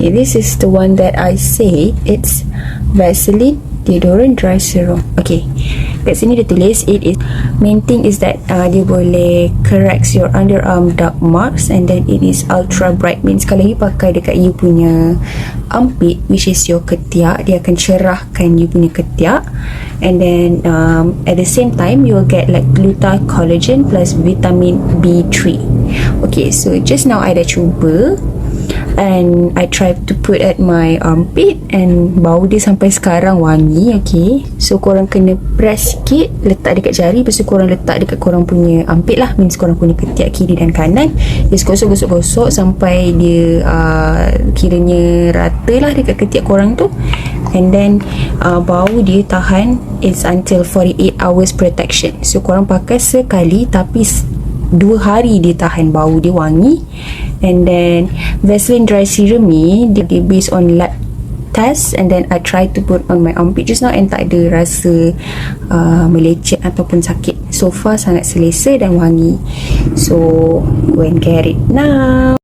Okay, this is the one that I say. It's Vaseline Deodorant Dry Serum. Okay, kat sini dia tulis it is, main thing is that dia boleh corrects your underarm dark marks, and then it is ultra bright, means kalau you pakai dekat you punya armpit, which is your ketiak, dia akan cerahkan you punya ketiak, and then at the same time you will get like collagen plus vitamin B3. Okay, so just now I dah cuba and I tried to put at my armpit, and bau dia sampai sekarang wangi. Okay, so korang kena press sikit, letak dekat jari, lepas tu korang letak dekat korang punya armpit lah, means korang punya ketiak kiri dan kanan. Just gosok sampai dia kiranya rata lah dekat ketiak korang tu, and then bau dia tahan is until 48 hours protection. So korang pakai sekali tapi 2 hari dia tahan, bau dia wangi. And then Vaseline Dry Serum ni dia based on lab test, and then I try to put on my armpit just now, and tak ada rasa melecet ataupun sakit. So far sangat selesa dan wangi. So go and get it now.